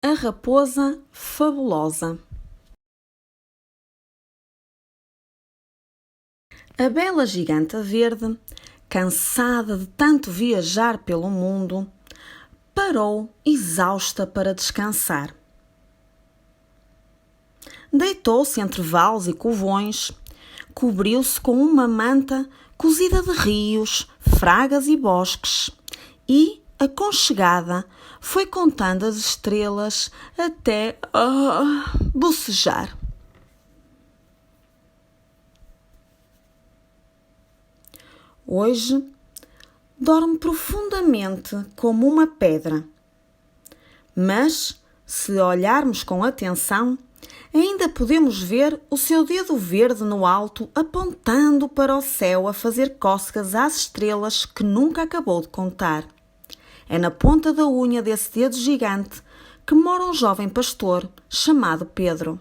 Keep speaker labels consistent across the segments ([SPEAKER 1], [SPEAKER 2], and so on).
[SPEAKER 1] A raposa fabulosa. A bela giganta verde, cansada de tanto viajar pelo mundo, parou exausta para descansar. Deitou-se entre vales e covões, cobriu-se com uma manta cozida de rios, fragas e bosques e, aconchegada, foi contando as estrelas até bocejar. Hoje dorme profundamente como uma pedra. Mas, se olharmos com atenção, ainda podemos ver o seu dedo verde no alto apontando para o céu a fazer cócegas às estrelas que nunca acabou de contar. É na ponta da unha desse dedo gigante que mora um jovem pastor chamado Pedro.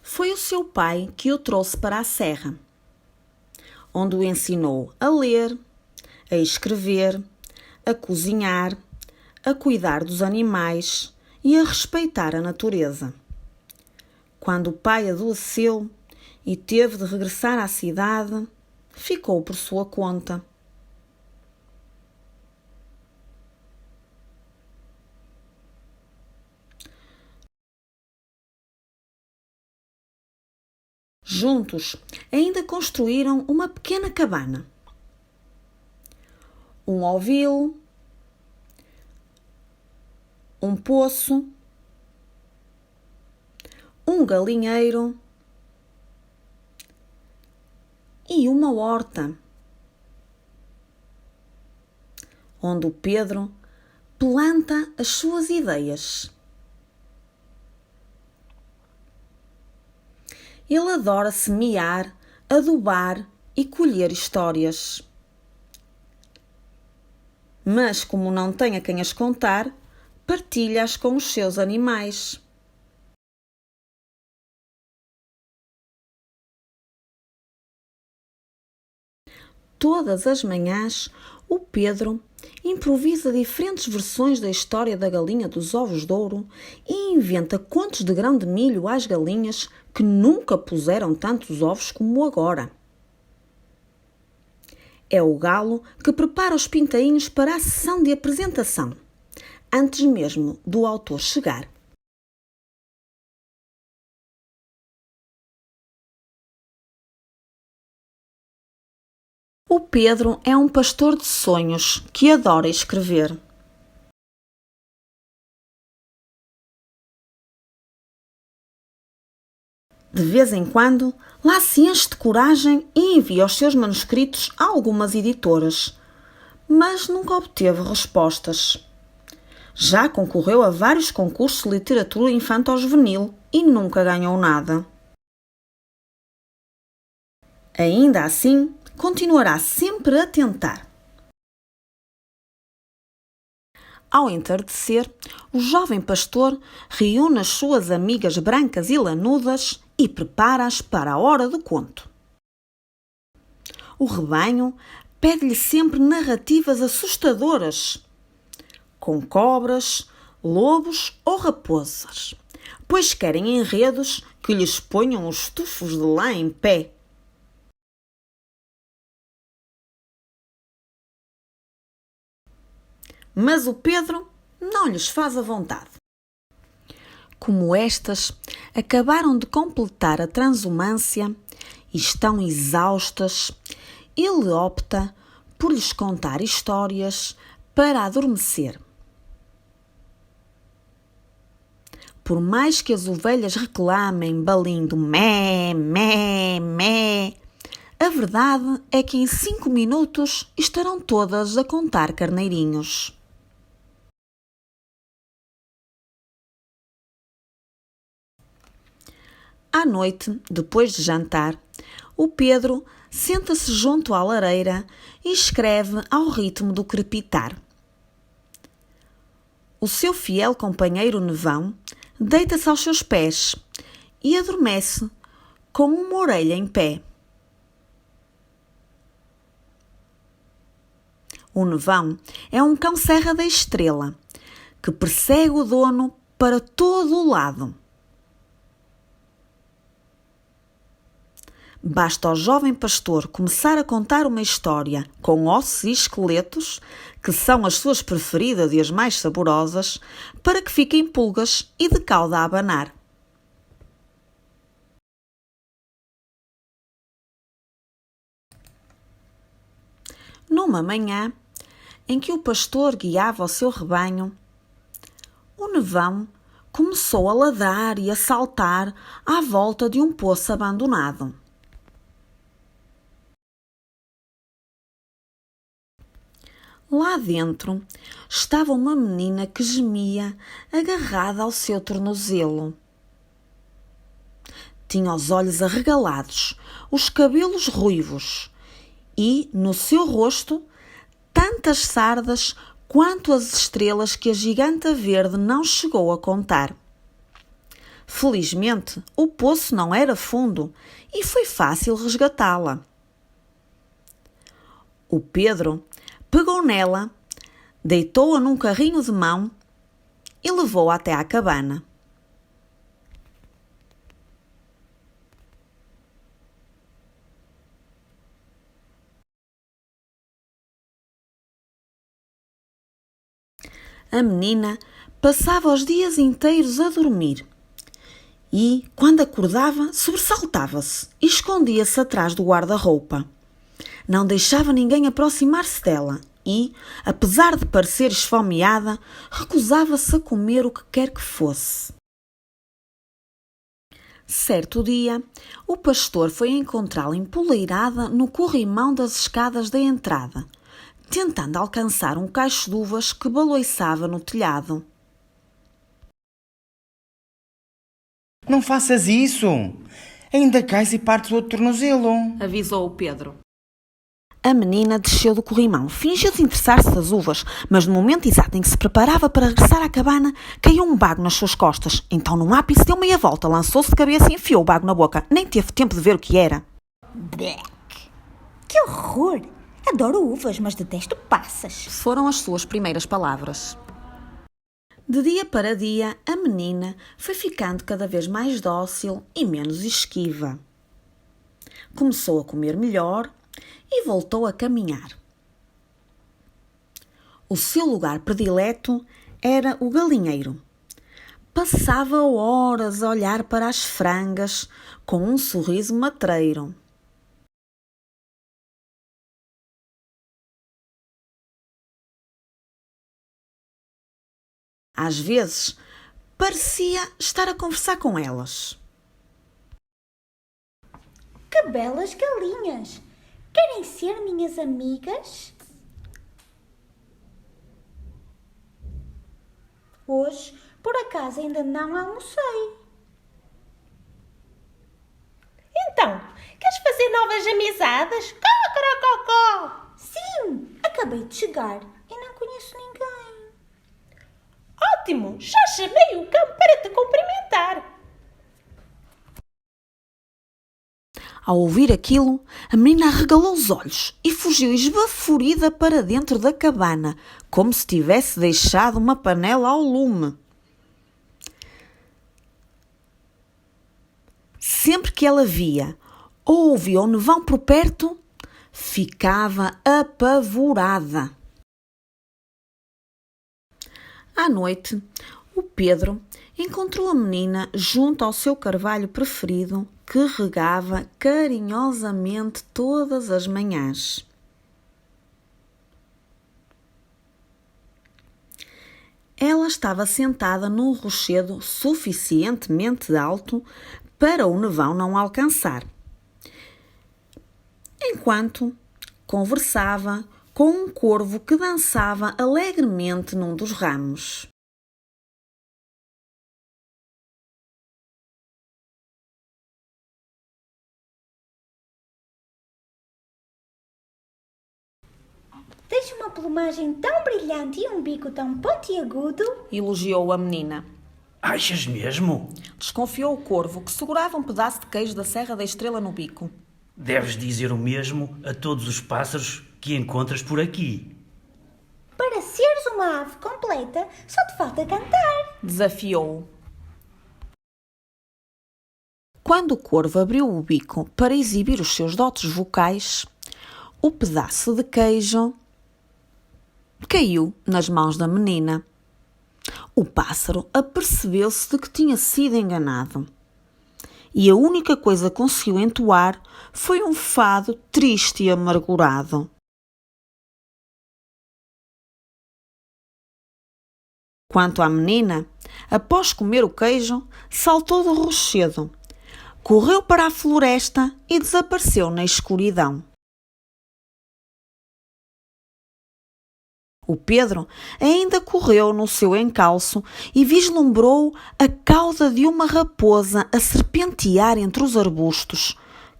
[SPEAKER 1] Foi o seu pai que o trouxe para a serra, onde o ensinou a ler, a escrever, a cozinhar, a cuidar dos animais e a respeitar a natureza. Quando o pai adoeceu e teve de regressar à cidade, ficou por sua conta. Juntos, ainda construíram uma pequena cabana. Um ovil, um poço, um galinheiro e uma horta, onde o Pedro planta as suas ideias. Ele adora semear, adubar e colher histórias. Mas, como não tem a quem as contar, partilha-as com os seus animais. Todas as manhãs, o Pedro improvisa diferentes versões da história da galinha dos ovos de ouro e inventa contos de grão de milho às galinhas que nunca puseram tantos ovos como agora. É o galo que prepara os pintainhos para a sessão de apresentação, antes mesmo do autor chegar. O Pedro é um pastor de sonhos que adora escrever. De vez em quando, lá se enche de coragem e envia os seus manuscritos a algumas editoras, mas nunca obteve respostas. Já concorreu a vários concursos de literatura infanto-juvenil e nunca ganhou nada. Ainda assim, continuará sempre a tentar. Ao entardecer, o jovem pastor reúne as suas amigas brancas e lanudas e prepara-as para a hora do conto. O rebanho pede-lhe sempre narrativas assustadoras, com cobras, lobos ou raposas, pois querem enredos que lhes ponham os tufos de lã em pé. Mas o Pedro não lhes faz a vontade. Como estas acabaram de completar a transumância e estão exaustas, ele opta por lhes contar histórias para adormecer. Por mais que as ovelhas reclamem balindo mé, mé, mé, a verdade é que em 5 minutos estarão todas a contar carneirinhos. À noite, depois de jantar, o Pedro senta-se junto à lareira e escreve ao ritmo do crepitar. O seu fiel companheiro Nevão deita-se aos seus pés e adormece com uma orelha em pé. O Nevão é um cão serra da estrela que persegue o dono para todo o lado. Basta ao jovem pastor começar a contar uma história com ossos e esqueletos, que são as suas preferidas e as mais saborosas, para que fiquem pulgas e de cauda a abanar. Numa manhã em que o pastor guiava o seu rebanho, o nevão começou a ladrar e a saltar à volta de um poço abandonado. Lá dentro estava uma menina que gemia agarrada ao seu tornozelo. Tinha os olhos arregalados, os cabelos ruivos e, no seu rosto, tantas sardas quanto as estrelas que a giganta verde não chegou a contar. Felizmente, o poço não era fundo e foi fácil resgatá-la. O Pedro pegou nela, deitou-a num carrinho de mão e levou-a até à cabana. A menina passava os dias inteiros a dormir e, quando acordava, sobressaltava-se e escondia-se atrás do guarda-roupa. Não deixava ninguém aproximar-se dela e, apesar de parecer esfomeada, recusava-se a comer o que quer que fosse. Certo dia, o pastor foi encontrá-la empoleirada no corrimão das escadas da entrada, tentando alcançar um cacho de uvas que baloiçava no telhado.
[SPEAKER 2] Não faças isso! Ainda cais e partes o outro tornozelo.
[SPEAKER 1] Avisou o Pedro. A menina desceu do corrimão, fingiu desinteressar-se das uvas, mas no momento exato em que se preparava para regressar à cabana, caiu um bago nas suas costas. Então, num ápice, deu meia volta, lançou-se de cabeça e enfiou o bago na boca. Nem teve tempo de ver o que era.
[SPEAKER 3] Bleque! Que horror! Adoro uvas, mas detesto passas.
[SPEAKER 1] Foram as suas primeiras palavras. De dia para dia, a menina foi ficando cada vez mais dócil e menos esquiva. Começou a comer melhor e voltou a caminhar. O seu lugar predileto era o galinheiro. Passava horas a olhar para as frangas com um sorriso matreiro. Às vezes, parecia estar a conversar com elas.
[SPEAKER 3] Que belas galinhas! Querem ser minhas amigas? Hoje, por acaso, ainda não almocei.
[SPEAKER 4] Então, queres fazer novas amizades? Cocorococó!
[SPEAKER 3] Sim, acabei de chegar e não conheço ninguém.
[SPEAKER 4] Ótimo! Já chamei o cão para te cumprimentar.
[SPEAKER 1] Ao ouvir aquilo, a menina arregalou os olhos e fugiu esbaforida para dentro da cabana, como se tivesse deixado uma panela ao lume. Sempre que ela via ou ouvia o nevão por perto, ficava apavorada. À noite, o Pedro encontrou a menina junto ao seu carvalho preferido, que regava carinhosamente todas as manhãs. Ela estava sentada num rochedo suficientemente alto para o nevão não alcançar, enquanto conversava com um corvo que dançava alegremente num dos ramos.
[SPEAKER 3] Tens uma plumagem tão brilhante e um bico tão pontiagudo.
[SPEAKER 1] Elogiou a menina.
[SPEAKER 2] Achas mesmo?
[SPEAKER 1] Desconfiou o corvo, que segurava um pedaço de queijo da Serra da Estrela no bico.
[SPEAKER 2] Deves dizer o mesmo a todos os pássaros que encontras por aqui.
[SPEAKER 3] Para seres uma ave completa, só te falta cantar.
[SPEAKER 1] Desafiou-o. Quando o corvo abriu o bico para exibir os seus dotes vocais, o pedaço de queijo caiu nas mãos da menina. O pássaro apercebeu-se de que tinha sido enganado. E a única coisa que conseguiu entoar foi um fado triste e amargurado. Quanto à menina, após comer o queijo, saltou do rochedo, correu para a floresta e desapareceu na escuridão. O Pedro ainda correu no seu encalço e vislumbrou a cauda de uma raposa a serpentear entre os arbustos,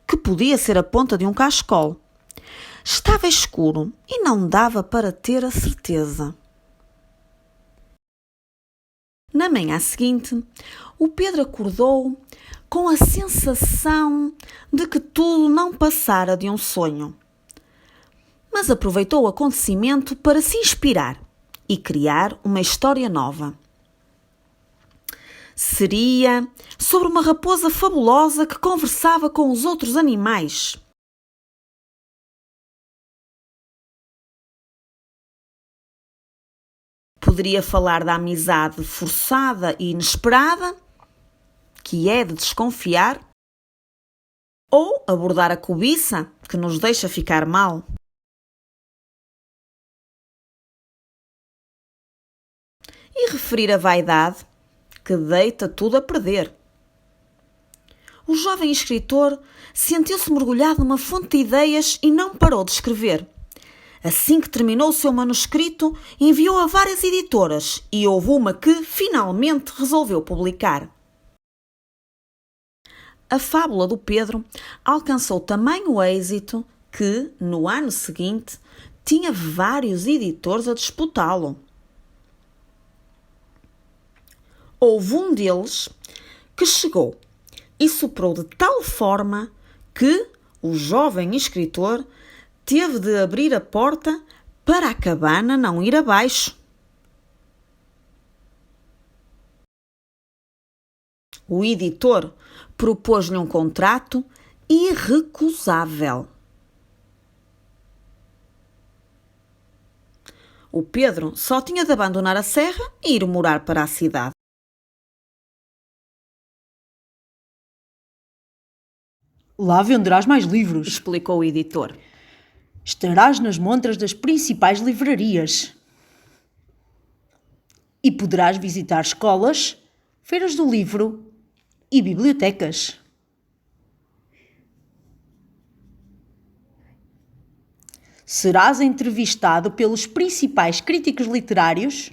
[SPEAKER 1] que podia ser a ponta de um cachecol. Estava escuro e não dava para ter a certeza. Na manhã seguinte, o Pedro acordou com a sensação de que tudo não passara de um sonho. Mas aproveitou o acontecimento para se inspirar e criar uma história nova. Seria sobre uma raposa fabulosa que conversava com os outros animais. Poderia falar da amizade forçada e inesperada, que é de desconfiar, ou abordar a cobiça, que nos deixa ficar mal. E referir a vaidade, que deita tudo a perder. O jovem escritor sentiu-se mergulhado numa fonte de ideias e não parou de escrever. Assim que terminou o seu manuscrito, enviou a várias editoras e houve uma que, finalmente, resolveu publicar. A fábula do Pedro alcançou tamanho êxito que, no ano seguinte, tinha vários editores a disputá-lo. Houve um deles que chegou e soprou de tal forma que o jovem escritor teve de abrir a porta para a cabana não ir abaixo. O editor propôs-lhe um contrato irrecusável. O Pedro só tinha de abandonar a serra e ir morar para a cidade.
[SPEAKER 5] Lá venderás mais livros.
[SPEAKER 1] Explicou o editor.
[SPEAKER 5] Estarás nas montras das principais livrarias. E poderás visitar escolas, feiras do livro e bibliotecas. Serás entrevistado pelos principais críticos literários.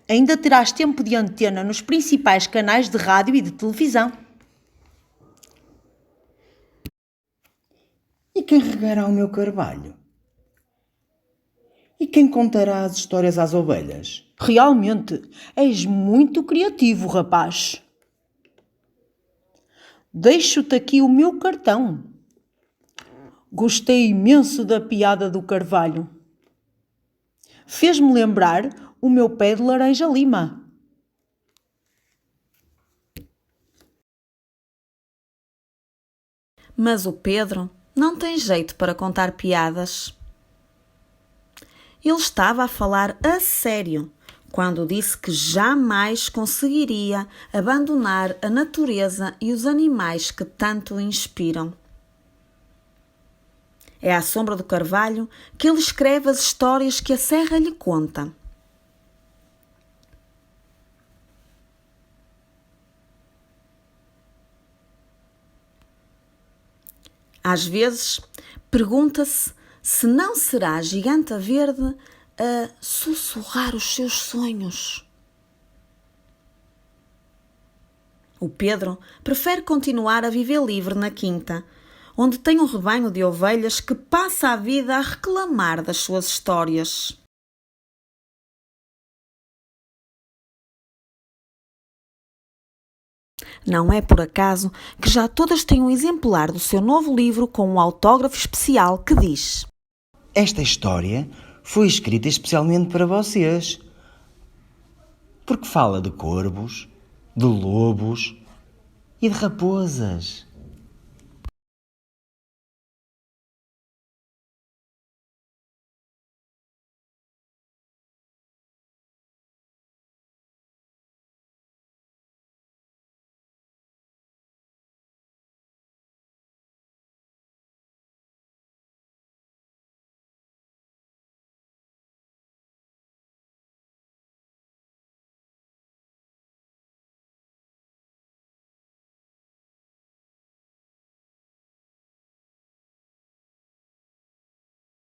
[SPEAKER 5] Ainda terás tempo de antena nos principais canais de rádio e de televisão.
[SPEAKER 2] E quem regará o meu carvalho? E quem contará as histórias às ovelhas?
[SPEAKER 5] Realmente, és muito criativo, rapaz. Deixo-te aqui o meu cartão. Gostei imenso da piada do carvalho. Fez-me lembrar o meu pé de laranja lima.
[SPEAKER 1] Mas o Pedro não tem jeito para contar piadas. Ele estava a falar a sério quando disse que jamais conseguiria abandonar a natureza e os animais que tanto o inspiram. É à sombra do carvalho que ele escreve as histórias que a serra lhe conta. Às vezes, pergunta-se se não será a giganta verde a sussurrar os seus sonhos. O Pedro prefere continuar a viver livre na quinta, onde tem um rebanho de ovelhas que passa a vida a reclamar das suas histórias. Não é por acaso que já todas têm um exemplar do seu novo livro com um autógrafo especial que diz:
[SPEAKER 2] Esta história Foi escrita especialmente para vocês. Porque fala de corvos, de lobos e de raposas.